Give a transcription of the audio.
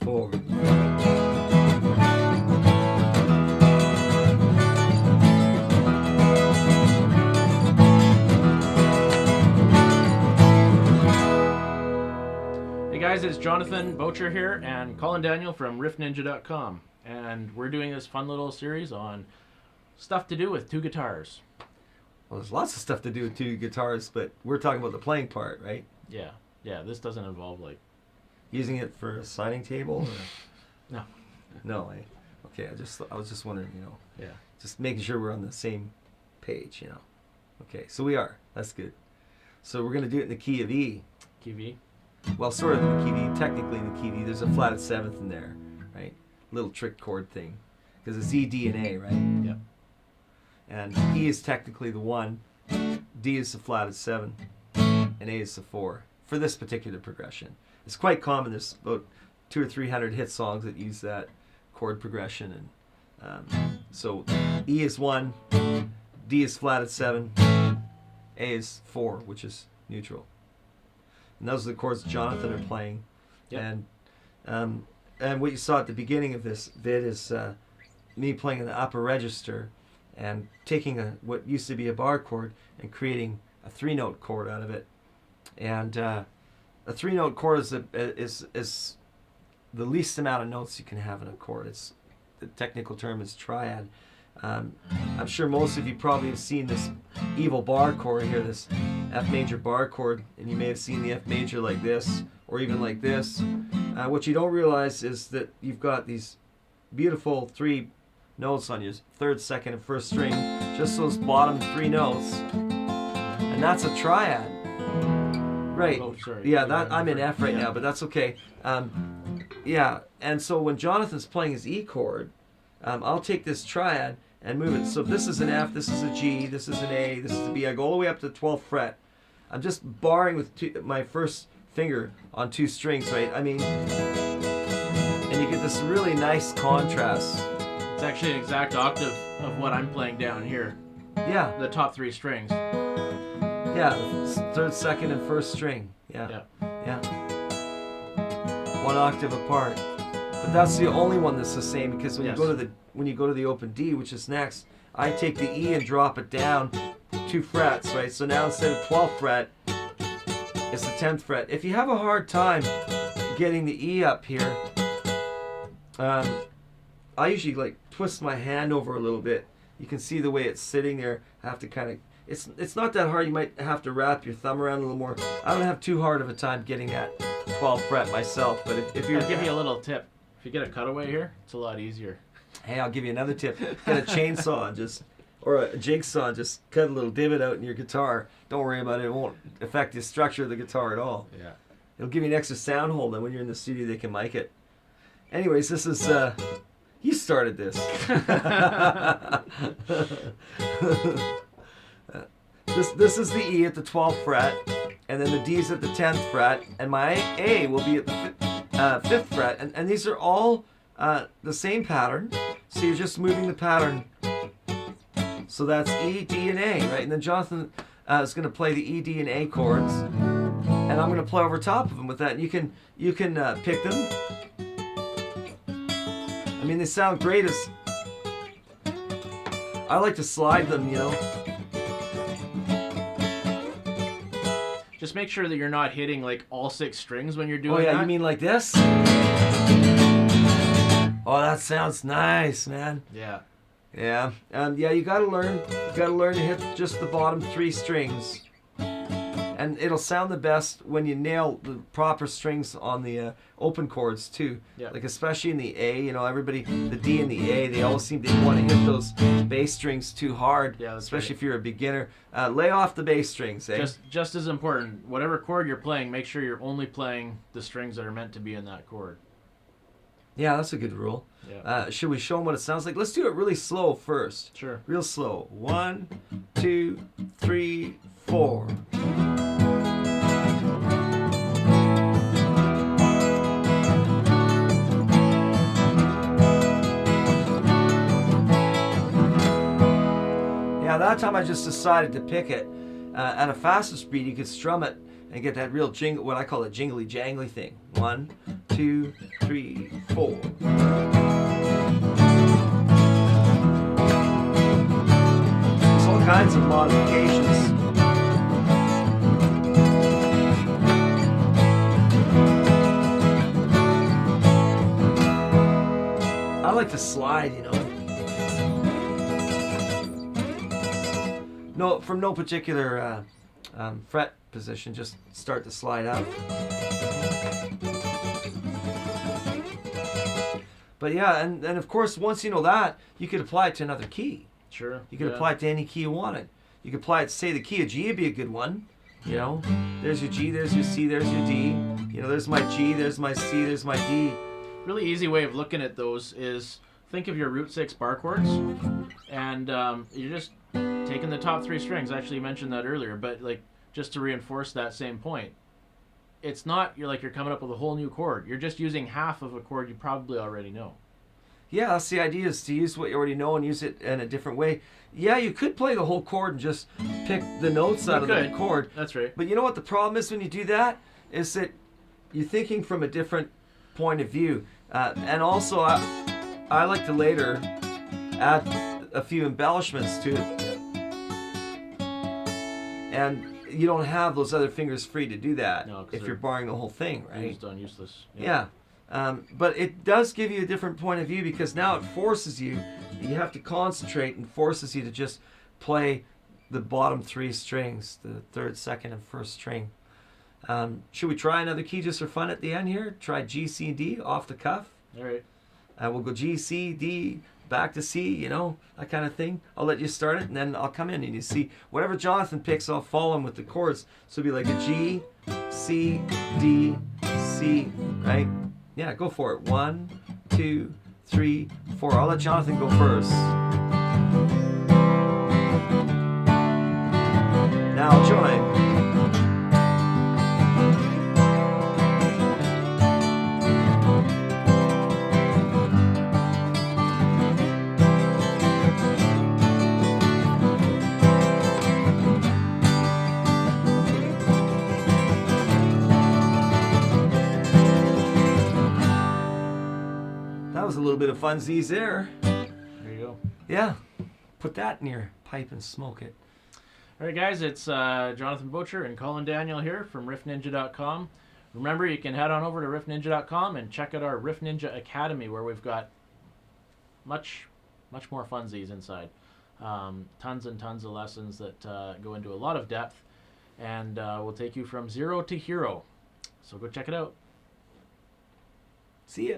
4. Hey guys, it's Jonathan Bocher here and Colin Daniel from Riff Ninja.com, and we're doing this fun little series on stuff to do with two guitars. Well, there's lots of stuff to do with two guitars, but we're talking about the playing part, right? Yeah, this doesn't involve like... Using it for a signing table? Or? No. No, okay, I was just wondering, Yeah. just making sure we're on the same page, Okay, so we are. That's good. So we're going to do it in the key of E. Key V? Well, sort of in the key of E, technically in the key of E. There's a flatted 7th in there, right? Little trick chord thing. Because it's E, D, and A, right? Yep. And E is technically the 1, D is the flatted 7, and A is the 4 for this particular progression. It's quite common. There's about 200 or 300 hit songs that use that chord progression, and so E is 1, D is flatted 7, A is 4, which is neutral. And those are the chords Jonathan are playing. Yep. And what you saw at the beginning of this vid is me playing in the upper register and taking what used to be a bar chord and creating a 3-note chord out of it. And a 3-note chord is the least amount of notes you can have in a chord. The technical term is triad. I'm sure most of you probably have seen this evil bar chord here, this F major bar chord, and you may have seen the F major like this, or even like this. What you don't realize is that you've got these beautiful 3 notes on your 3rd, 2nd, and 1st string, just those bottom 3 notes, and that's a triad. Right. Oh, sorry. Yeah, I'm in F right now, but that's okay. Yeah, and so when Jonathan's playing his E chord, I'll take this triad and move it. So if this is an F, this is a G, this is an A, this is a B. I go all the way up to the 12th fret. I'm just barring with my first finger on 2 strings, right? I mean, and you get this really nice contrast. It's actually an exact octave of what I'm playing down here. Yeah. The top 3 strings. Yeah, the 3rd, 2nd, and 1st string. Yeah. Yeah. 1 octave apart. But that's the only one that's the same, because when you go to the open D, which is next, I take the E and drop it down 2 frets, right? So now instead of 12th fret, it's the 10th fret. If you have a hard time getting the E up here, I usually like twist my hand over a little bit. You can see the way it's sitting there. I have to kind of, it's not that hard. You might have to wrap your thumb around a little more. I don't have too hard of a time getting that 12th fret myself, but if you're... I'll give you a little tip. If you get a cutaway here, it's a lot easier. Hey, I'll give you another tip. Get a chainsaw and or a jigsaw and just cut a little divot out in your guitar. Don't worry about it. It won't affect the structure of the guitar at all. Yeah. It'll give you an extra sound hole, and when you're in the studio, they can mic it. Anyways, this is... you started this. This is the E at the 12th fret, and then the D's at the 10th fret, and my A will be at the 5th fret, and these are all the same pattern, so you're just moving the pattern. So that's E, D, and A, right? And then Jonathan is going to play the E, D, and A chords, and I'm going to play over top of them with that. And you can pick them. I mean, they sound great as... I like to slide them, Just make sure that you're not hitting like all 6 strings when you're doing that. that. You mean like this? Oh, that sounds nice, man. Yeah. Yeah. You gotta learn. You gotta learn to hit just the bottom 3 strings, and it'll sound the best when you nail the proper strings on the open chords too. Yeah. Like especially in the A, everybody, the D and the A, they always seem to want to hit those bass strings too hard. Yeah, that's especially right. If you're a beginner. Lay off the bass strings, eh? Just as important. Whatever chord you're playing, make sure you're only playing the strings that are meant to be in that chord. Yeah, that's a good rule. Yeah. Should we show them what it sounds like? Let's do it really slow first. Sure. Real slow. 1, 2, 3, 4. Yeah, that time I just decided to pick it at a faster speed. You could strum it and get that real jingle, what I call a jingly jangly thing. 1, 2, 3, 4. There's all kinds of modifications. I like to slide, you know. No, from no particular fret position, just start to slide up. But yeah, and of course, once you know that, you could apply it to another key. Sure. You could apply it to any key you wanted. You could apply it to, say, the key of G would be a good one. You know, there's your G, there's your C, there's your D. You know, there's my G, there's my C, there's my D. Really easy way of looking at those is think of your root 6 bar chords, and you're just taking the top 3 strings. Actually, you mentioned that earlier, but like just to reinforce that same point, it's not you're coming up with a whole new chord. You're just using half of a chord you probably already know. Yeah, that's the idea, is to use what you already know and use it in a different way. Yeah, you could play the whole chord and just pick the notes out of the chord. That's right. But you know what the problem is when you do that? Is that you're thinking from a different point of view. And also, I like to later add a few embellishments to it. And you don't have those other fingers free to do that if you're barring the whole thing, right? Used on useless. Yeah. But it does give you a different point of view, because now it forces you have to concentrate, and forces you to just play the bottom 3 strings, the 3rd, 2nd, and 1st string. Should we try another key just for fun at the end here? Try G, C, D off the cuff. All right. We'll go G, C, D, back to C, you know, that kind of thing. I'll let you start it, and then I'll come in and you see whatever Jonathan picks, I'll follow him with the chords. So it'll be like a G, C, D, C, right? Yeah, go for it. 1, 2, 3, 4. I'll let Jonathan go first. Now I'll join. A little bit of funsies there. There you go. Yeah. Put that in your pipe and smoke it. All right, guys, it's Jonathan Bocher and Colin Daniel here from riffninja.com. Remember, you can head on over to riffninja.com and check out our Riff Ninja Academy, where we've got much more funsies inside. Tons and tons of lessons that go into a lot of depth, and will take you from zero to hero. So go check it out. See ya.